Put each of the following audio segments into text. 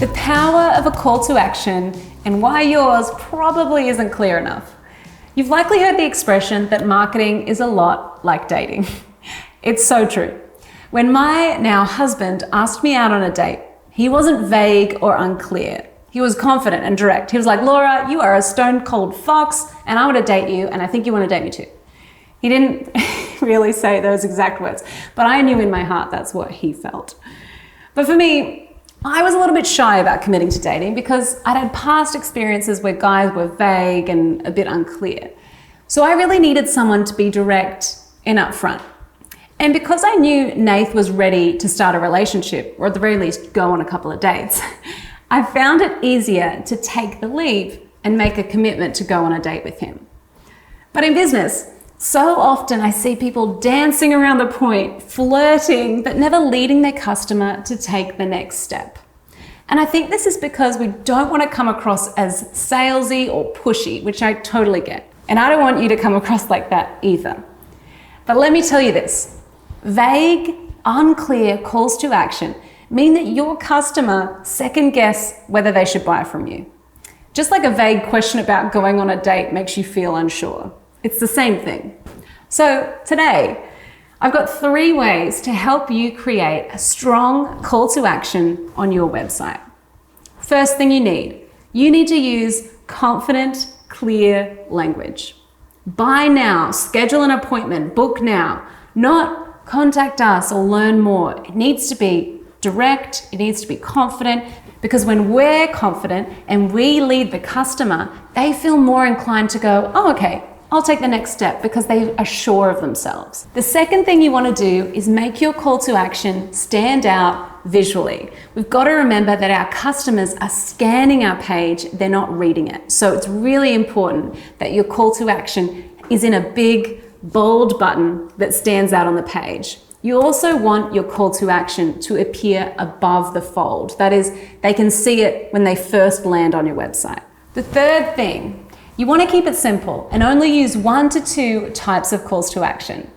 the power of a call to action and why yours probably isn't clear enough. You've likely heard the expression that marketing is a lot like dating. It's so true. When my now husband asked me out on a date, he wasn't vague or unclear. He was confident and direct. He was like, "Laura, you are a stone cold fox and I want to date you and I think you want to date me too." He didn't really say those exact words, but I knew in my heart that's what he felt. But for me, I was a little bit shy about committing to dating because I'd had past experiences where guys were vague and a bit unclear. So I really needed someone to be direct and upfront. And because I knew Nath was ready to start a relationship, or at the very least go on a couple of dates, I found it easier to take the leap and make a commitment to go on a date with him. But in business, so often I see people dancing around the point, flirting, but never leading their customer to take the next step. And I think this is because we don't want to come across as salesy or pushy, which I totally get. And I don't want you to come across like that either. But let me tell you this, vague, unclear calls to action mean that your customer second guess whether they should buy from you. Just like a vague question about going on a date makes you feel unsure. It's the same thing. So today, I've got 3 ways to help you create a strong call to action on your website. First thing you need to use confident, clear language. Buy now, schedule an appointment, book now, not contact us or learn more. It needs to be direct, it needs to be confident, because when we're confident and we lead the customer, they feel more inclined to go, "Oh, okay, I'll take the next step," because they are sure of themselves. The second thing you want to do is make your call to action stand out visually. We've got to remember that our customers are scanning our page, they're not reading it. So it's really important that your call to action is in a big, bold button that stands out on the page. You also want your call to action to appear above the fold. That is, they can see it when they first land on your website. The third thing, you want to keep it simple and only use 1 to 2 types of calls to action.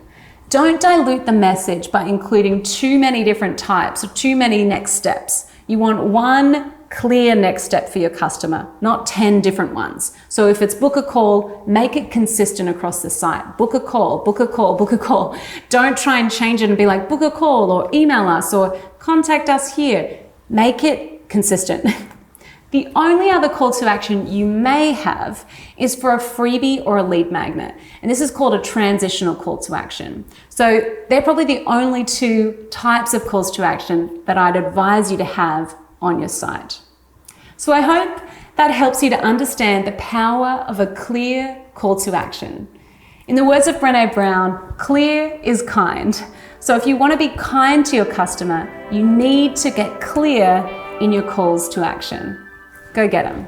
Don't dilute the message by including too many different types or too many next steps. You want one clear next step for your customer, not 10 different ones. So if it's book a call, make it consistent across the site. Book a call, book a call, book a call. Don't try and change it and be like, book a call or email us or contact us here. Make it consistent. The only other call to action you may have is for a freebie or a lead magnet. And this is called a transitional call to action. So they're probably the only 2 types of calls to action that I'd advise you to have on your site. So I hope that helps you to understand the power of a clear call to action. In the words of Brené Brown, clear is kind. So if you want to be kind to your customer, you need to get clear in your calls to action. Go get them.